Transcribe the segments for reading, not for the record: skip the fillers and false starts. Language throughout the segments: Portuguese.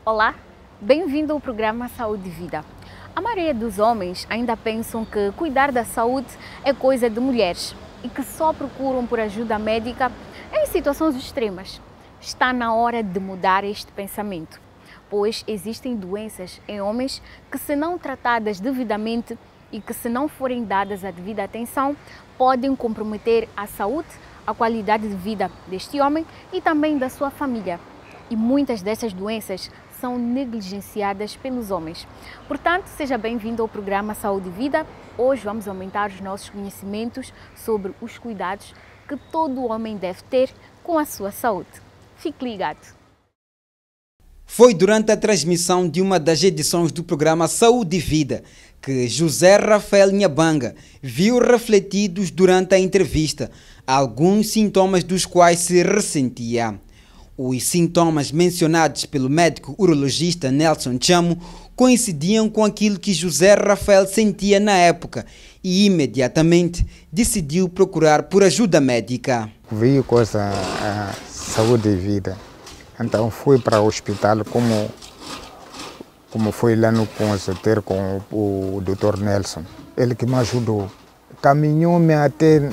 Olá, bem-vindo ao programa Saúde e Vida. A maioria dos homens ainda pensam que cuidar da saúde é coisa de mulheres e que só procuram por ajuda médica em situações extremas. Está na hora de mudar este pensamento, pois existem doenças em homens que, se não tratadas devidamente e que, se não forem dadas a devida atenção, podem comprometer a saúde, a qualidade de vida deste homem e também da sua família. E muitas dessas doenças são negligenciadas pelos homens. Portanto, seja bem-vindo ao programa Saúde e Vida. Hoje vamos aumentar os nossos conhecimentos sobre os cuidados que todo homem deve ter com a sua saúde. Fique ligado. Foi durante a transmissão de uma das edições do programa Saúde e Vida que José Rafael Nhabanga viu refletidos durante a entrevista alguns sintomas dos quais se ressentia. Os sintomas mencionados pelo médico urologista Nelson Chamo coincidiam com aquilo que José Rafael sentia na época e imediatamente decidiu procurar por ajuda médica. Veio com essa saúde e vida, então fui para o hospital como foi lá no consultório com o Dr. Nelson. Ele que me ajudou, caminhou-me até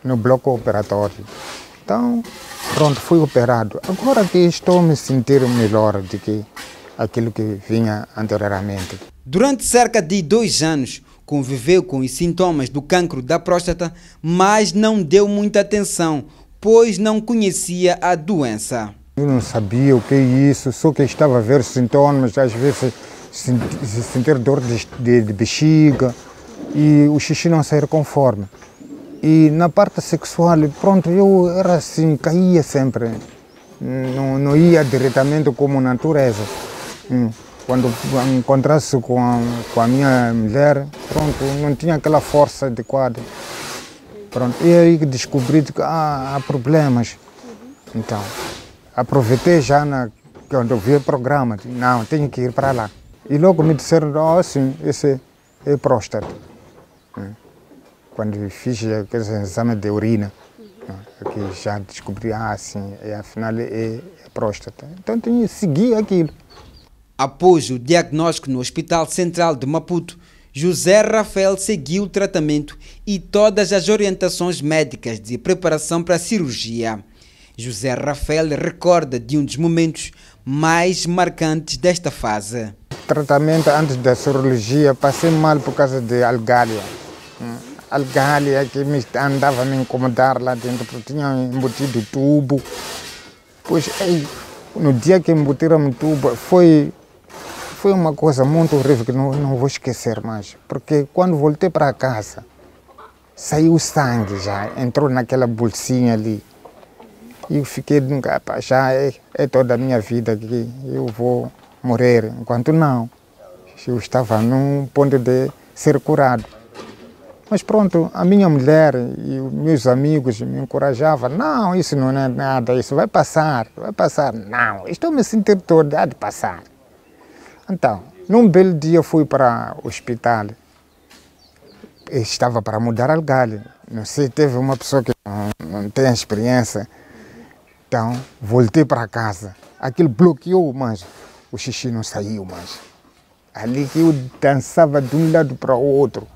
no bloco operatório. Então, pronto, fui operado. Agora que estou me sentindo melhor do que aquilo que vinha anteriormente. Durante cerca de 2 anos, conviveu com os sintomas do cancro da próstata, mas não deu muita atenção, pois não conhecia a doença. Eu não sabia o que é isso, só que estava a ver sintomas, às vezes sentir dor de bexiga e o xixi não sair conforme. E na parte sexual, pronto, eu era assim, caía sempre, não ia diretamente como natureza. Quando encontrasse com a minha mulher, pronto, não tinha aquela força adequada. Pronto, e aí descobri que há problemas. Então, aproveitei já quando eu vi o programa, não, tenho que ir para lá. E logo me disseram, sim, esse é próstata. Quando fiz aquele exame de urina, que já descobri, sim, afinal é próstata. Então tenho que seguir aquilo. Após o diagnóstico no Hospital Central de Maputo, José Rafael seguiu o tratamento e todas as orientações médicas de preparação para a cirurgia. José Rafael recorda de um dos momentos mais marcantes desta fase. Tratamento antes da cirurgia, passei mal por causa de algália. Algália que andava a me incomodar lá dentro, porque tinha embutido o tubo. Pois, no dia que embutiram o tubo, foi uma coisa muito horrível que não vou esquecer mais. Porque quando voltei para casa, saiu sangue já, entrou naquela bolsinha ali. E eu fiquei, já é toda a minha vida que eu vou morrer. Enquanto não, eu estava num ponto de ser curado. Mas pronto, a minha mulher e os meus amigos me encorajavam. Não, isso não é nada, isso vai passar, vai passar. Não, estou me sentindo todo, há de passar. Então, num belo dia fui para o hospital. Estava para mudar a algália. Não sei, teve uma pessoa que não tem experiência. Então, voltei para casa. Aquilo bloqueou, mas o xixi não saiu mais. Ali que eu dançava de um lado para o outro.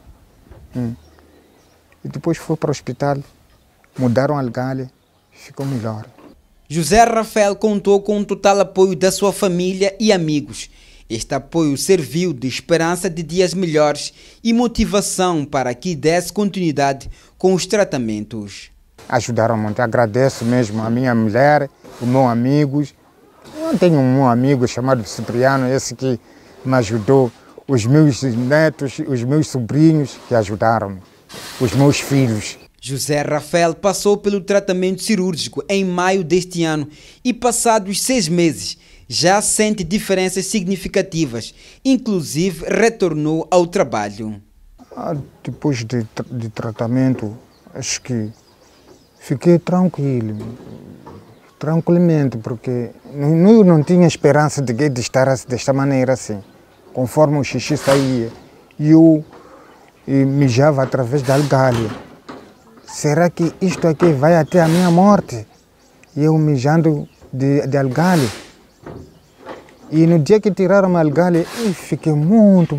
E depois fui para o hospital, mudaram a algália, ficou melhor. José Rafael contou com o total apoio da sua família e amigos. Este apoio serviu de esperança de dias melhores e motivação para que desse continuidade com os tratamentos. Ajudaram muito, agradeço mesmo a minha mulher, os meus amigos. Eu tenho um amigo chamado Cipriano, esse que me ajudou, os meus netos, os meus sobrinhos que ajudaram, os meus filhos. José Rafael passou pelo tratamento cirúrgico em maio deste ano e, passados 6 meses, já sente diferenças significativas, inclusive retornou ao trabalho. Depois de tratamento, acho que fiquei tranquilamente, porque eu não tinha esperança de estar desta maneira assim. Conforme o xixi saía, eu mijava através da algália. Será que isto aqui vai até a minha morte? E eu mijando de algália. E no dia que tiraram a algália, eu fiquei muito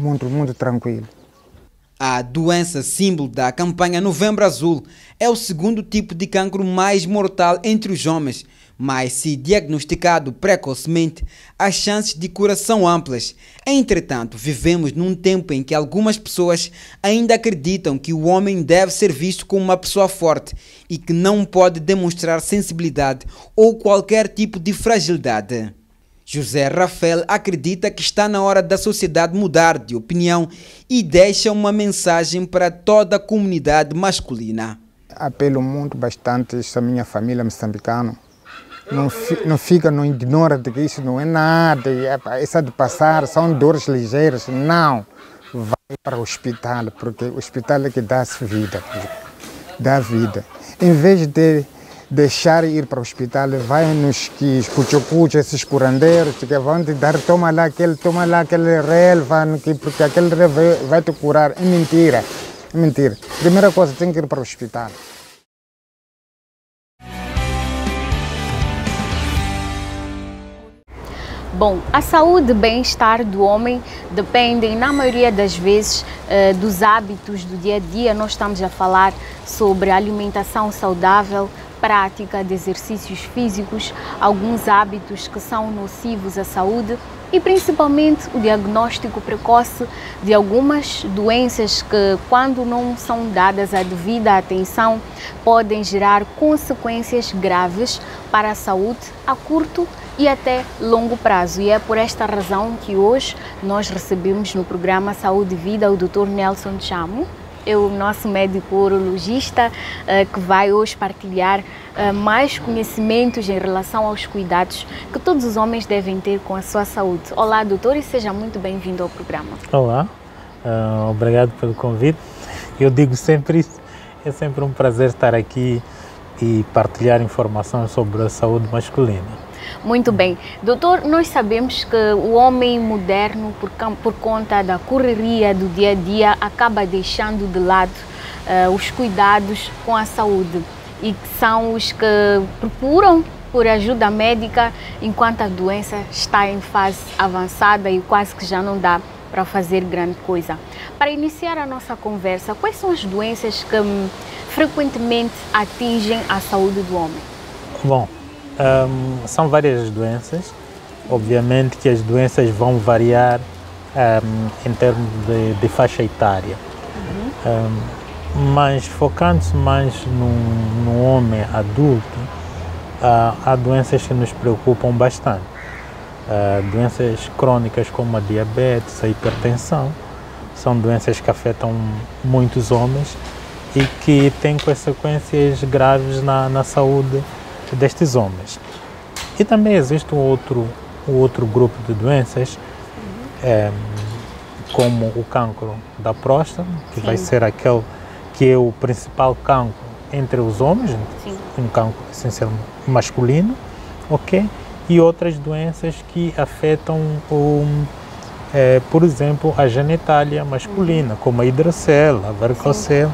tranquilo. A doença símbolo da campanha Novembro Azul é o segundo tipo de cancro mais mortal entre os homens, mas se diagnosticado precocemente, as chances de cura são amplas. Entretanto, vivemos num tempo em que algumas pessoas ainda acreditam que o homem deve ser visto como uma pessoa forte e que não pode demonstrar sensibilidade ou qualquer tipo de fragilidade. José Rafael acredita que está na hora da sociedade mudar de opinião e deixa uma mensagem para toda a comunidade masculina. Apelo muito bastante essa minha família moçambicana. Não fica, não ignora de que isso não é nada, isso de passar, são dores ligeiras. Não, vai para o hospital, porque o hospital é que dá vida, dá vida. Em vez de deixar ir para o hospital, vai nos cuchucuchos, esses curandeiros, que vão te dar, toma lá aquele relva, porque aquele relva vai te curar. É mentira, é mentira. Primeira coisa, tem que ir para o hospital. Bom, a saúde e bem-estar do homem dependem, na maioria das vezes, dos hábitos do dia a dia. Nós estamos a falar sobre alimentação saudável, prática de exercícios físicos, alguns hábitos que são nocivos à saúde e principalmente o diagnóstico precoce de algumas doenças que, quando não são dadas a devida atenção, podem gerar consequências graves para a saúde a curto e até longo prazo. E é por esta razão que hoje nós recebemos no programa Saúde e Vida o Dr. Nelson Chamo, o nosso médico urologista, que vai hoje partilhar mais conhecimentos em relação aos cuidados que todos os homens devem ter com a sua saúde. Olá, doutor, e seja muito bem-vindo ao programa. Olá, obrigado pelo convite. Eu digo sempre isso, é sempre um prazer estar aqui e partilhar informações sobre a saúde masculina. Muito bem. Doutor, nós sabemos que o homem moderno, por conta da correria do dia a dia, acaba deixando de lado os cuidados com a saúde e que são os que procuram por ajuda médica enquanto a doença está em fase avançada e quase que já não dá para fazer grande coisa. Para iniciar a nossa conversa, quais são as doenças que frequentemente atingem a saúde do homem? Bom, são várias doenças. Obviamente que as doenças vão variar em termos de faixa etária. Mas focando-se mais no homem adulto, há doenças que nos preocupam bastante. Doenças crônicas como a diabetes, a hipertensão, são doenças que afetam muitos homens e que têm consequências graves na saúde destes homens. E também existe um outro grupo de doenças, como o cancro da próstata, que vai ser aquele que é o principal cancro entre os homens, um cancro essencialmente masculino, ok? E outras doenças que afetam, por exemplo, a genitália masculina, como a hidrocele, a varicocele,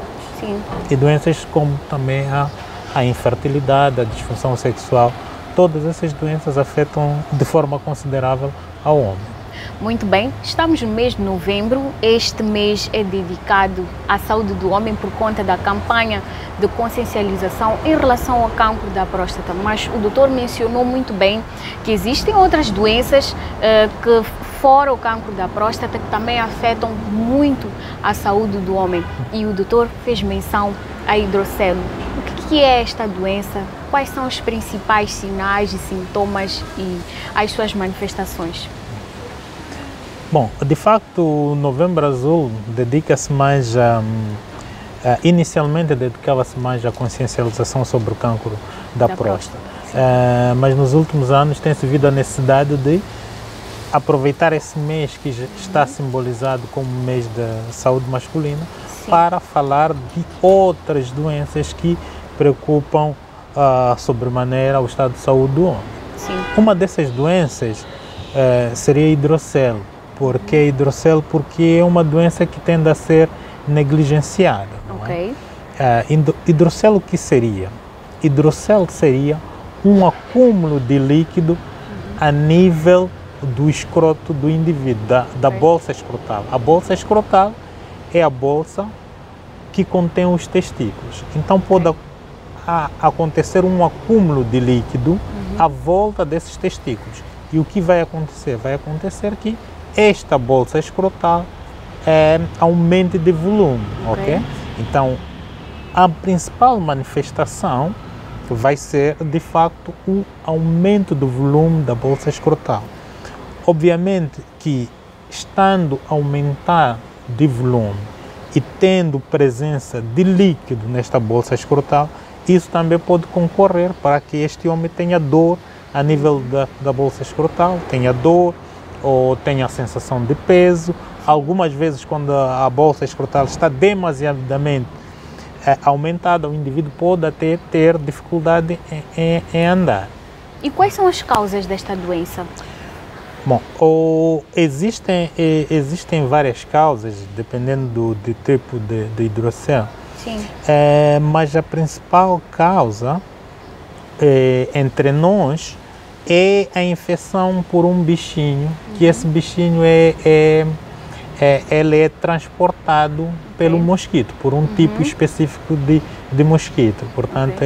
e doenças como também a infertilidade, a disfunção sexual. Todas essas doenças afetam de forma considerável ao homem. Muito bem, estamos no mês de novembro. Este mês é dedicado à saúde do homem por conta da campanha de consciencialização em relação ao cancro da próstata. Mas o doutor mencionou muito bem que existem outras doenças que, fora o cancro da próstata, que também afetam muito a saúde do homem. E o doutor fez menção à hidrocele. O que é esta doença? Quais são os principais sinais e sintomas e as suas manifestações? Bom, de facto, o Novembro Azul dedica-se mais inicialmente dedicava-se mais à consciencialização sobre o cancro da próstata. Mas nos últimos anos tem-se visto a necessidade de aproveitar esse mês que está simbolizado como mês da saúde masculina para falar de outras doenças que preocupam sobremaneira o estado de saúde do homem. Uma dessas doenças seria a hidrocele. Por que hidrocele? Porque é uma doença que tende a ser negligenciada. Hidrocele, o que seria? Hidrocele seria um acúmulo de líquido a nível do escroto do indivíduo, da bolsa escrotal. A bolsa escrotal é a bolsa que contém os testículos. Então pode acontecer um acúmulo de líquido à volta desses testículos. E o que vai acontecer? Vai acontecer que esta bolsa escrotal aumente de volume, ok? Então, a principal manifestação vai ser, de facto, o aumento do volume da bolsa escrotal. Obviamente que, estando a aumentar de volume e tendo presença de líquido nesta bolsa escrotal, isso também pode concorrer para que este homem tenha dor a nível da bolsa escrotal, tenha dor ou tenha a sensação de peso. Algumas vezes, quando a bolsa escrotal está demasiadamente aumentada, o indivíduo pode até ter dificuldade em andar. E quais são as causas desta doença? Bom, existem várias causas, dependendo do tipo de hidrocele. Sim. Mas a principal causa entre nós é a infecção por um bichinho, que esse bichinho ele é transportado pelo mosquito, por um tipo específico de mosquito. Portanto,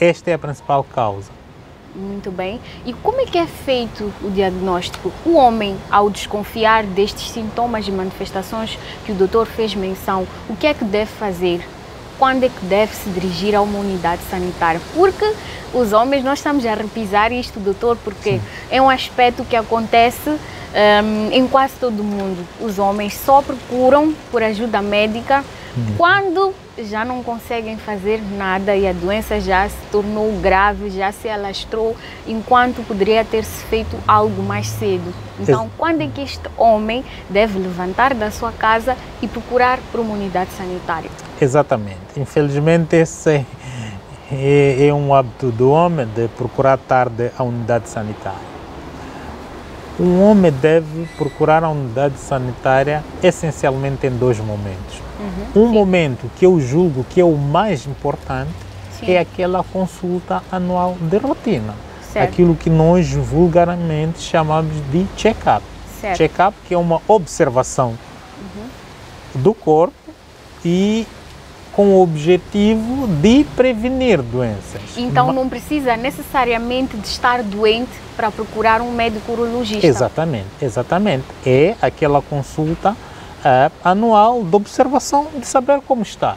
esta é a principal causa. Muito bem. E como é que é feito o diagnóstico? O homem, ao desconfiar destes sintomas e manifestações que o doutor fez menção, o que é que deve fazer? Quando é que deve se dirigir a uma unidade sanitária? Porque os homens, nós estamos a repisar isto, doutor, porque é um aspecto que acontece em quase todo o mundo. Os homens só procuram por ajuda médica quando já não conseguem fazer nada e a doença já se tornou grave, já se alastrou, enquanto poderia ter-se feito algo mais cedo. Então, quando é que este homem deve levantar da sua casa e procurar por uma unidade sanitária? Exatamente. Infelizmente, esse é um hábito do homem de procurar tarde a unidade sanitária. Um homem deve procurar a unidade sanitária essencialmente em dois momentos. Momento que eu julgo que é o mais importante é aquela consulta anual de rotina. Certo. Aquilo que nós vulgarmente chamamos de check-up. Check-up, que é uma observação do corpo e com o objetivo de prevenir doenças. Então não precisa necessariamente de estar doente para procurar um médico urologista. Exatamente. É aquela consulta anual de observação, de saber como está.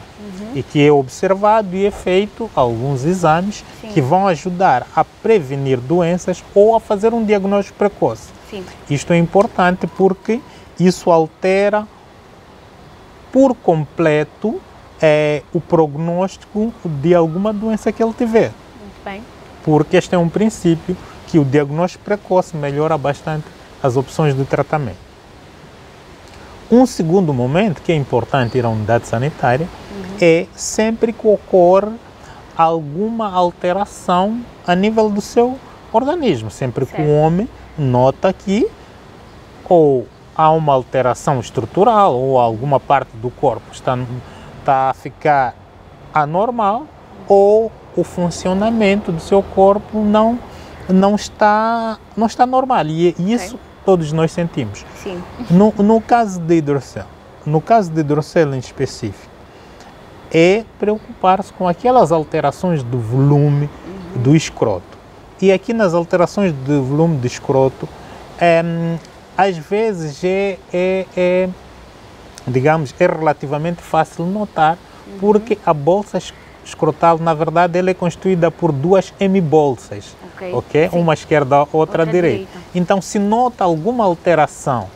E que é observado e é feito alguns exames que vão ajudar a prevenir doenças ou a fazer um diagnóstico precoce. Isto é importante porque isso altera por completo o prognóstico de alguma doença que ele tiver. Muito bem. Porque este é um princípio que o diagnóstico precoce melhora bastante as opções de tratamento. Um segundo momento que é importante ir à unidade sanitária é sempre que ocorre alguma alteração a nível do seu organismo. Sempre que o homem nota que ou há uma alteração estrutural ou alguma parte do corpo está a ficar anormal ou o funcionamento do seu corpo não está normal. E isso todos nós sentimos. Sim. No caso de hidrocele em específico, é preocupar-se com aquelas alterações do volume do escroto. E aqui nas alterações do volume do escroto, às vezes digamos, é relativamente fácil notar, porque a bolsa escrotal, na verdade, ela é constituída por duas hemibolsas, ok? Uma esquerda, outra direita. Então, se nota alguma alteração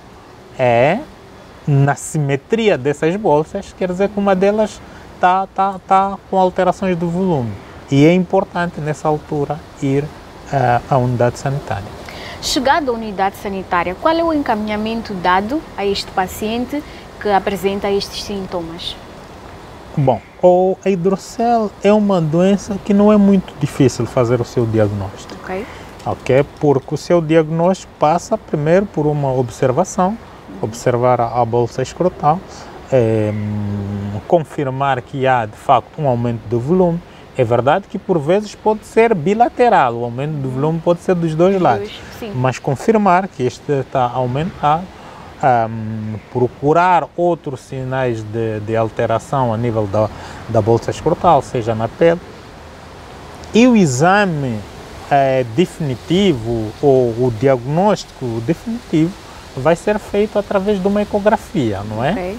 na simetria dessas bolsas, quer dizer que uma delas está com alterações do volume. E é importante, nessa altura, ir à unidade sanitária. Chegado à unidade sanitária, qual é o encaminhamento dado a este paciente que apresenta estes sintomas? Bom, a hidrocele é uma doença que não é muito difícil fazer o seu diagnóstico. Ok? Porque o seu diagnóstico passa primeiro por uma observação, observar a bolsa escrotal, confirmar que há de facto um aumento de volume. É verdade que por vezes pode ser bilateral, o aumento do volume pode ser dos dois lados, mas confirmar que este está a aumentar, procurar outros sinais de alteração a nível da bolsa escrotal, seja na pele, e o exame definitivo ou o diagnóstico definitivo vai ser feito através de uma ecografia, não é? Okay,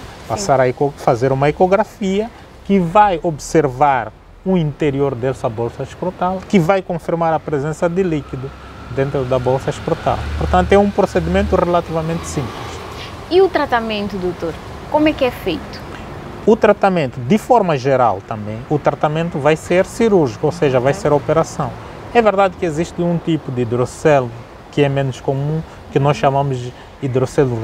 fazer uma ecografia que vai observar o interior dessa bolsa escrotal, que vai confirmar a presença de líquido dentro da bolsa escrotal. Portanto, é um procedimento relativamente simples. E o tratamento, doutor? Como é que é feito? O tratamento, de forma geral também, o tratamento vai ser cirúrgico, ou seja, vai ser operação. É verdade que existe um tipo de hidrocelo que é menos comum, que nós chamamos de hidrocelo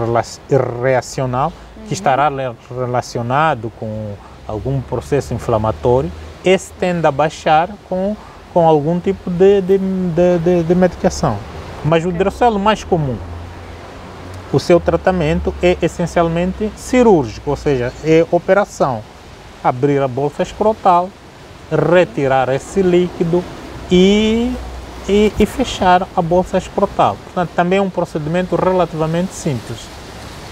reacional, que estará relacionado com algum processo inflamatório. Esse tende a baixar com algum tipo de medicação. Mas o hidrocelo mais comum, o seu tratamento é essencialmente cirúrgico, ou seja, é operação. Abrir a bolsa escrotal, retirar esse líquido e fechar a bolsa escrotal. Portanto, também é um procedimento relativamente simples.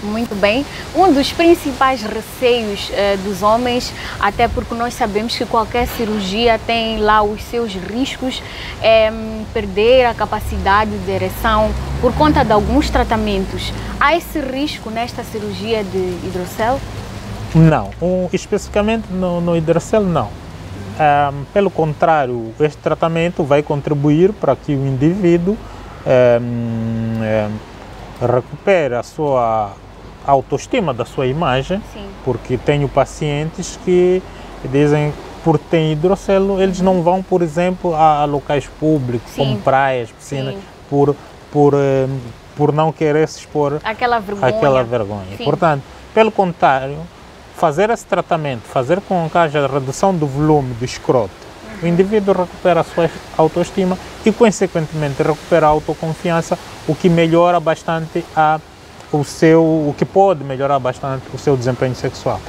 Muito bem. Um dos principais receios dos homens, até porque nós sabemos que qualquer cirurgia tem lá os seus riscos, é perder a capacidade de ereção por conta de alguns tratamentos. Há esse risco nesta cirurgia de hidrocelo? Não, especificamente no hidrocelo não. Pelo contrário, este tratamento vai contribuir para que o indivíduo recupere a sua autoestima da sua imagem. Sim. Porque tenho pacientes que dizem por ter hidrocelo, eles não vão, por exemplo, a locais públicos, sim, como praias, piscinas, por não querer se expor aquela vergonha. Portanto, pelo contrário, fazer esse tratamento, fazer com que haja redução do volume do escroto, o indivíduo recupera a sua autoestima e, consequentemente, recupera a autoconfiança, o que melhora bastante o que pode melhorar bastante o seu desempenho sexual.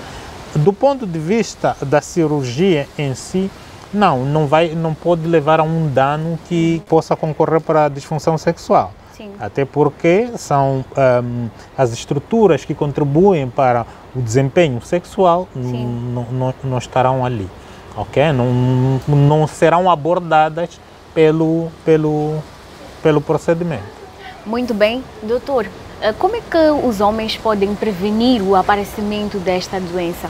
Do ponto de vista da cirurgia em si, não pode levar a um dano que possa concorrer para a disfunção sexual. Sim. Até porque são as estruturas que contribuem para o desempenho sexual não estarão ali, ok? Não serão abordadas pelo procedimento. Muito bem, doutor. Como é que os homens podem prevenir o aparecimento desta doença?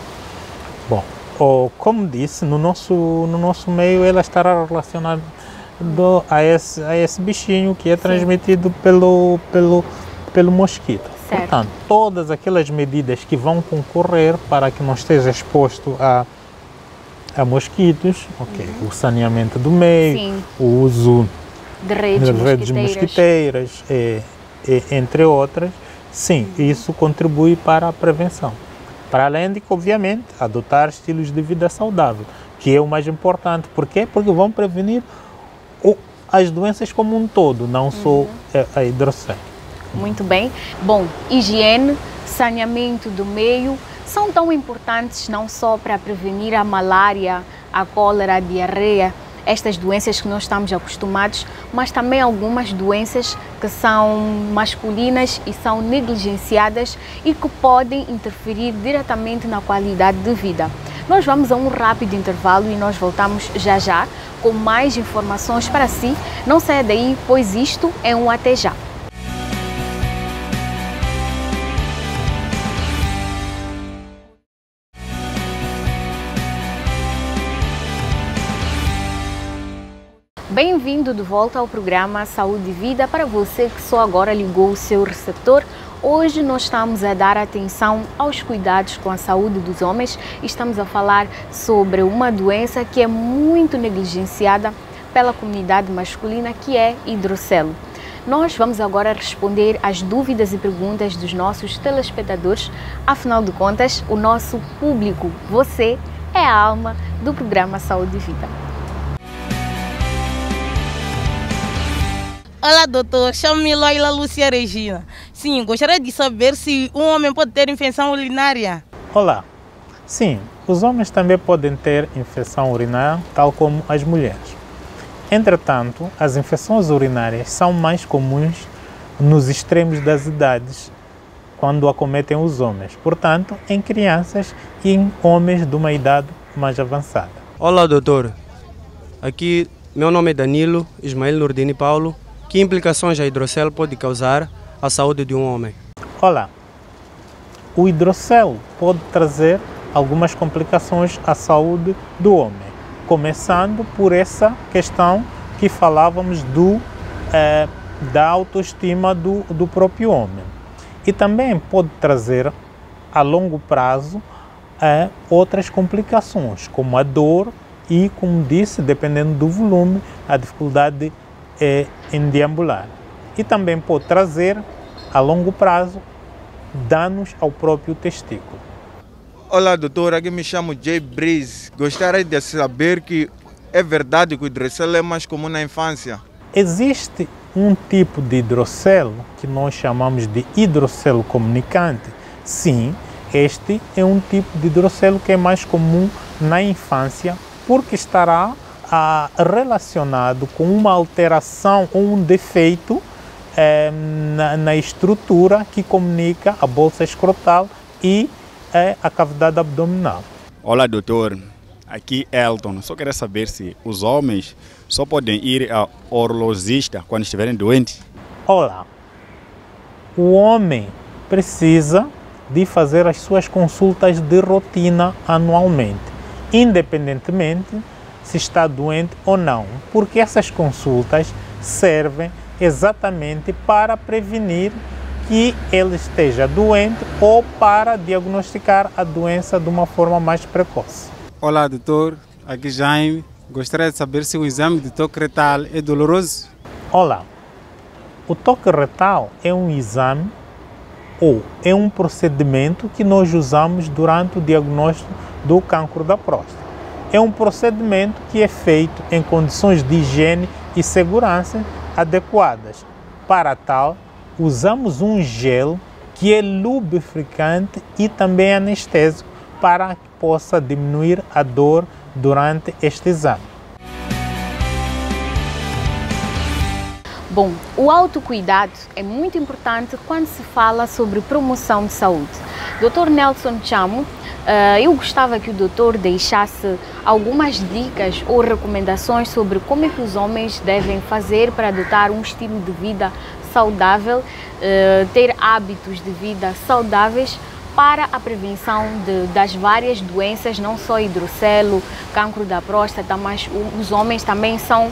Bom, como disse, no nosso meio ela estará relacionada a esse bichinho que é transmitido pelo mosquito. Certo. Portanto, todas aquelas medidas que vão concorrer para que não esteja exposto a mosquitos, ok? O saneamento do meio, sim, o uso de redes mosquiteiras, entre outras, sim, isso contribui para a prevenção. Para além de que, obviamente, adotar estilos de vida saudável, que é o mais importante. Por quê? Porque vão prevenir as doenças como um todo, não só a hidrocelo. Muito bem. Bom, higiene, saneamento do meio são tão importantes não só para prevenir a malária, a cólera, a diarreia, estas doenças que nós estamos acostumados, mas também algumas doenças que são masculinas e são negligenciadas e que podem interferir diretamente na qualidade de vida. Nós vamos a um rápido intervalo e nós voltamos já já com mais informações para si. Não saia daí, pois isto é um Até Já. Bem-vindo de volta ao programa Saúde e Vida. Para você que só agora ligou o seu receptor, hoje nós estamos a dar atenção aos cuidados com a saúde dos homens e estamos a falar sobre uma doença que é muito negligenciada pela comunidade masculina, que é hidrocelo. Nós vamos agora responder às dúvidas e perguntas dos nossos telespectadores. Afinal de contas, o nosso público, você, é a alma do programa Saúde e Vida. Olá, doutor. Chamo-me Laila Lúcia Regina. Sim, gostaria de saber se um homem pode ter infecção urinária. Olá. Sim, Os homens também podem ter infecção urinária, tal como as mulheres. Entretanto, as infecções urinárias são mais comuns nos extremos das idades, quando acometem os homens, portanto, em crianças e em homens de uma idade mais avançada. Olá, doutor. Aqui, meu nome é Danilo Ismael Nurdini Paulo. Que implicações a hidrocel pode causar à saúde de um homem? Olá. O hidrocel pode trazer algumas complicações à saúde do homem, começando por essa questão que falávamos da autoestima do próprio homem. E também pode trazer, a longo prazo, outras complicações, como a dor e, como disse, dependendo do volume, a dificuldade em deambular. E também pode trazer, a longo prazo, danos ao próprio testículo. Olá, doutor. Aqui me chamo Jay Breeze. Gostaria de saber que é verdade que o hidrocel é mais comum na infância? Existe um tipo de hidrocel que nós chamamos de hidrocel comunicante. Sim, este é um tipo de hidrocel que é mais comum na infância porque estará relacionado com uma alteração ou um defeito na estrutura que comunica a bolsa escrotal e a cavidade abdominal. Olá, doutor. Aqui é Elton. Só queria saber se os homens só podem ir ao urologista quando estiverem doentes. Olá. O homem precisa de fazer as suas consultas de rotina anualmente, independentemente se está doente ou não, porque essas consultas servem exatamente para prevenir que ele esteja doente ou para diagnosticar a doença de uma forma mais precoce. Olá, doutor. Aqui Jaime. Gostaria de saber se o exame de toque retal é doloroso. Olá. O toque retal é um exame ou é um procedimento que nós usamos durante o diagnóstico do cancro da próstata. É um procedimento que é feito em condições de higiene e segurança adequadas. Para tal, usamos um gel que é lubrificante e também anestésico para que possa diminuir a dor durante este exame. Bom, o autocuidado é muito importante quando se fala sobre promoção de saúde. Dr. Nelson Chamo, eu gostava que o doutor deixasse algumas dicas ou recomendações sobre como é que os homens devem fazer para adotar um estilo de vida saudável, ter hábitos de vida saudáveis para a prevenção das várias doenças, não só hidrocelo, cancro da próstata, mas os homens também são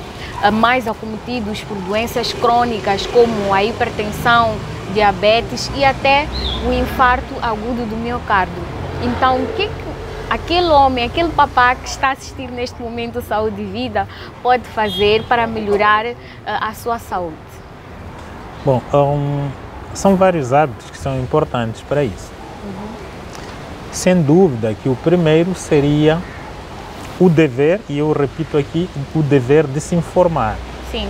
mais acometidos por doenças crônicas como a hipertensão, diabetes e até o infarto agudo do miocárdio. Então, o que aquele homem, aquele papá que está a assistir neste momento Saúde e Vida pode fazer para melhorar a sua saúde? Bom, são vários hábitos que são importantes para isso. Sem dúvida que o primeiro seria o dever, e eu repito aqui, o dever de se informar. Sim.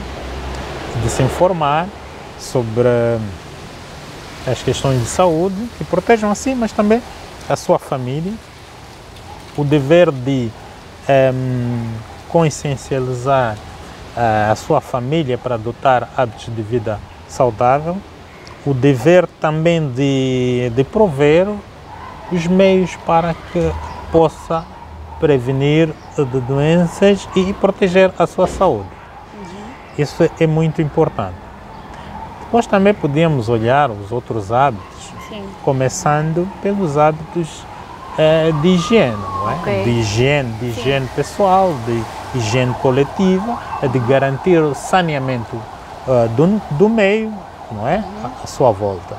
De se informar sobre as questões de saúde, que protejam a si, mas também a sua família. O dever de consciencializar a sua família para adotar hábitos de vida saudável. O dever também de prover os meios para que possa prevenir de doenças e proteger a sua saúde. Isso é muito importante. Depois também podemos olhar os outros hábitos, Sim. Começando pelos hábitos de higiene, não é? Okay. De higiene pessoal, de higiene coletiva, de garantir o saneamento do meio, não é? À sua volta.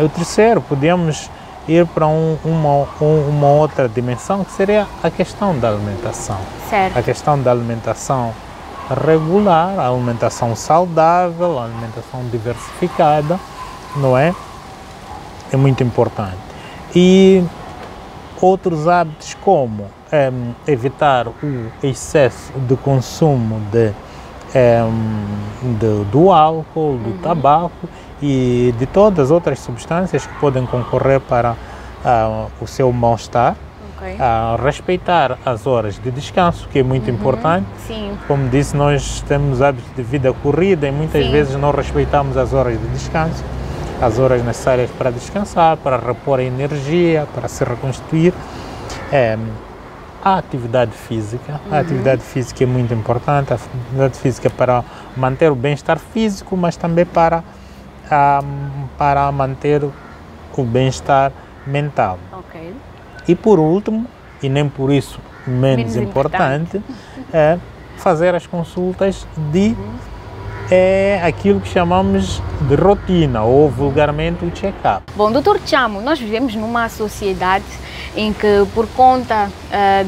O terceiro, podemos ir para uma outra dimensão, que seria a questão da alimentação. Certo. A questão da alimentação regular, a alimentação saudável, a alimentação diversificada, não é? É muito importante. E outros hábitos como evitar o excesso de consumo do álcool, do tabaco e de todas as outras substâncias que podem concorrer para o seu mal-estar. Respeitar as horas de descanso, que é muito importante. Sim. Como disse, nós temos hábitos de vida corrida e muitas vezes não respeitamos as horas de descanso, as horas necessárias para descansar, para repor a energia, para se reconstituir. A atividade física. A atividade física é muito importante, a atividade física para manter o bem-estar físico, mas também para manter o bem-estar mental. E por último, e nem por isso menos importante, é fazer as consultas de aquilo que chamamos de rotina, ou vulgarmente o check-up. Bom, Dr. Chamo, nós vivemos numa sociedade em que, por conta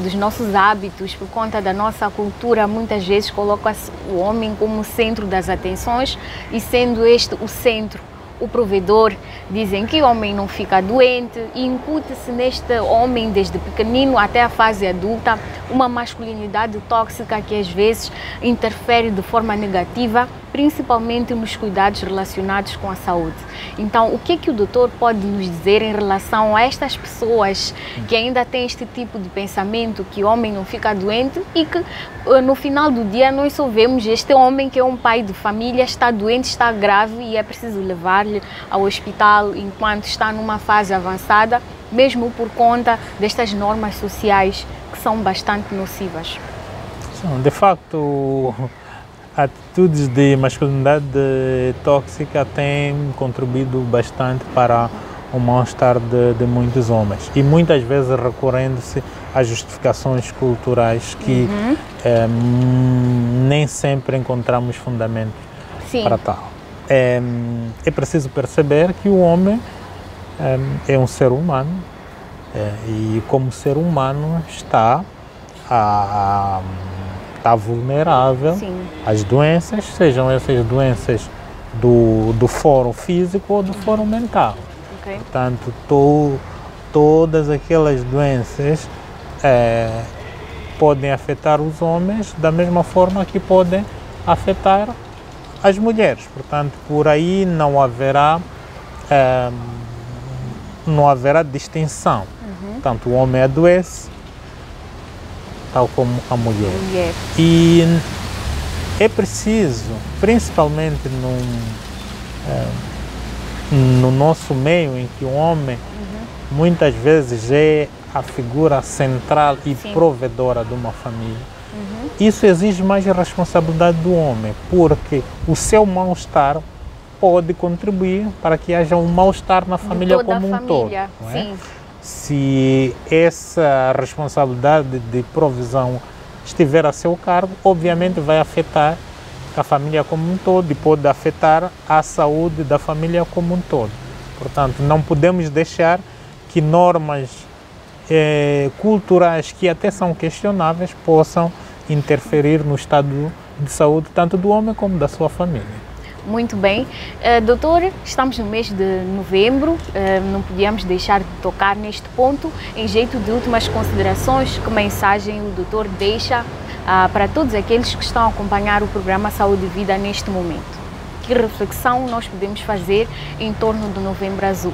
dos nossos hábitos, por conta da nossa cultura, muitas vezes coloca-se o homem como centro das atenções, e sendo este o centro, o provedor, dizem que o homem não fica doente, e incute-se neste homem, desde pequenino até a fase adulta, uma masculinidade tóxica que às vezes interfere de forma negativa, principalmente nos cuidados relacionados com a saúde. Então, o que é que o doutor pode nos dizer em relação a estas pessoas que ainda têm este tipo de pensamento, que o homem não fica doente, e que no final do dia nós só vemos este homem que é um pai de família, está doente, está grave e é preciso levar-lhe ao hospital enquanto está numa fase avançada, mesmo por conta destas normas sociais que são bastante nocivas? De facto, atitudes de masculinidade tóxica têm contribuído bastante para o mal-estar de muitos homens, e muitas vezes recorrendo-se a justificações culturais que nem sempre encontramos fundamento para tal. É preciso perceber que o homem é um ser humano, e como ser humano está vulnerável às doenças, sejam essas doenças do foro físico ou do foro mental. Portanto, todas aquelas doenças podem afetar os homens da mesma forma que podem afetar as mulheres. Portanto, por aí não haverá distinção. Portanto, o homem adoece, tal como a mulher. E é preciso, principalmente no nosso meio, em que o homem muitas vezes é a figura central e provedora de uma família, isso exige mais responsabilidade do homem, porque o seu mal-estar pode contribuir para que haja um mal-estar na família como um todo. Não é? Se essa responsabilidade de provisão estiver a seu cargo, obviamente vai afetar a família como um todo e pode afetar a saúde da família como um todo. Portanto, não podemos deixar que normas culturais que até são questionáveis possam interferir no estado de saúde tanto do homem como da sua família. Muito bem. Doutor, estamos no mês de novembro, não podíamos deixar de tocar neste ponto. Em jeito de últimas considerações, que mensagem o doutor deixa para todos aqueles que estão a acompanhar o programa Saúde e Vida neste momento? Que reflexão nós podemos fazer em torno do Novembro Azul?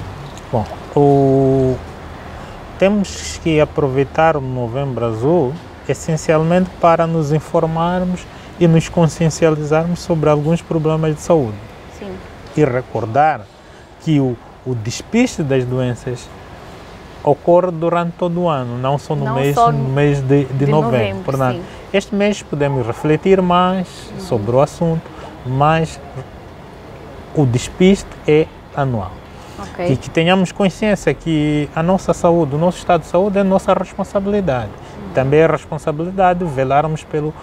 Bom, temos que aproveitar o Novembro Azul essencialmente para nos informarmos e nos consciencializarmos sobre alguns problemas de saúde. E recordar que o despiste das doenças ocorre durante todo o ano, não só no mês de novembro. Portanto, este mês podemos refletir mais sobre o assunto, mas o despiste é anual. E que tenhamos consciência que a nossa saúde, o nosso estado de saúde é nossa responsabilidade. Também é responsabilidade velarmos pelo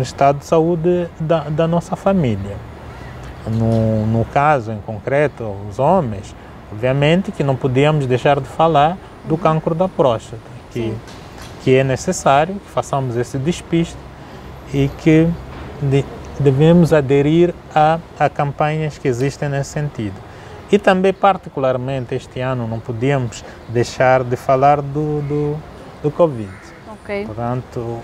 estado de saúde da nossa família. No caso em concreto, os homens, obviamente que não podíamos deixar de falar do cancro da próstata, que é necessário que façamos esse despiste e que devemos aderir a campanhas que existem nesse sentido. E também, particularmente este ano, não podíamos deixar de falar do Covid. Portanto,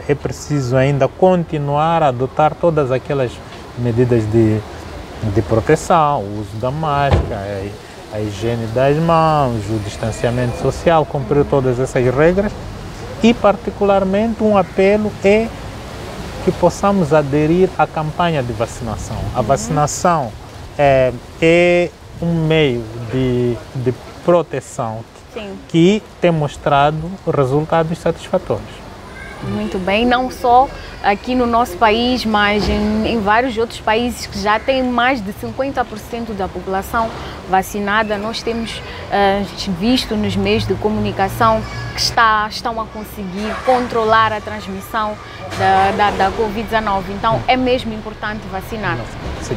é preciso ainda continuar a adotar todas aquelas medidas de proteção, o uso da máscara a higiene das mãos, o distanciamento social, cumprir todas essas regras e particularmente um apelo é que possamos aderir à campanha de vacinação. A vacinação é um meio de proteção que tem mostrado resultados satisfatórios. Muito bem, não só aqui no nosso país, mas em vários outros países que já têm mais de 50% da população vacinada. Nós temos visto nos meios de comunicação que estão a conseguir controlar a transmissão da Covid-19. Então é mesmo importante vacinar. Sim.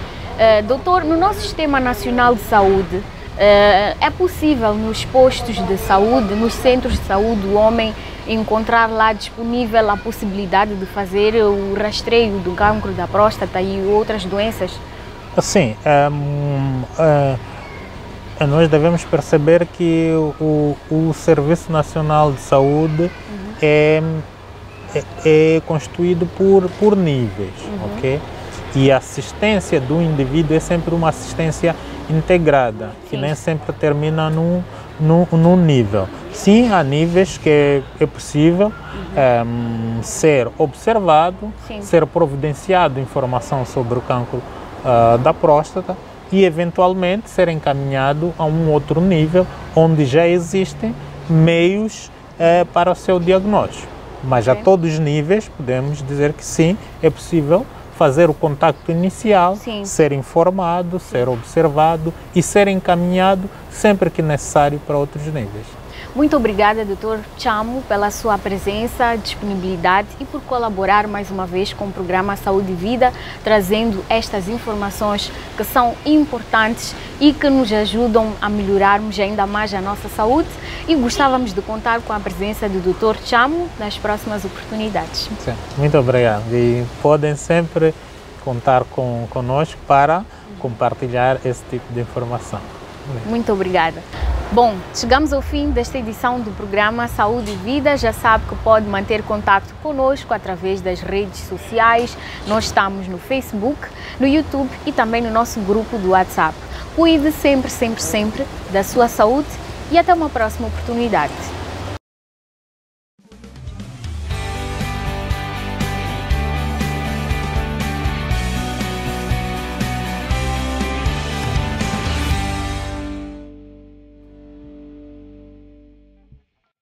Doutor, no nosso Sistema Nacional de Saúde, é possível nos postos de saúde, nos centros de saúde, o homem encontrar lá disponível a possibilidade de fazer o rastreio do cancro da próstata e outras doenças? Sim, nós devemos perceber que o Serviço Nacional de Saúde é constituído por níveis, ok? E a assistência do indivíduo é sempre uma assistência integrada, que nem sempre termina num nível. Sim, há níveis que é possível ser observado, ser providenciado informação sobre o cancro da próstata e eventualmente ser encaminhado a um outro nível onde já existem meios para o seu diagnóstico. Mas a todos os níveis podemos dizer que sim, é possível fazer o contacto inicial, ser informado, ser observado e ser encaminhado sempre que necessário para outros níveis. Muito obrigada, Dr. Chamo, pela sua presença, disponibilidade e por colaborar mais uma vez com o programa Saúde e Vida, trazendo estas informações que são importantes e que nos ajudam a melhorarmos ainda mais a nossa saúde, e gostávamos de contar com a presença do Dr. Chamo nas próximas oportunidades. Sim, muito obrigado, e podem sempre contar conosco para compartilhar esse tipo de informação. Muito obrigada. Bom, chegamos ao fim desta edição do programa Saúde e Vida. Já sabe que pode manter contato conosco através das redes sociais. Nós estamos no Facebook, no YouTube e também no nosso grupo do WhatsApp. Cuide sempre, sempre, sempre da sua saúde e até uma próxima oportunidade.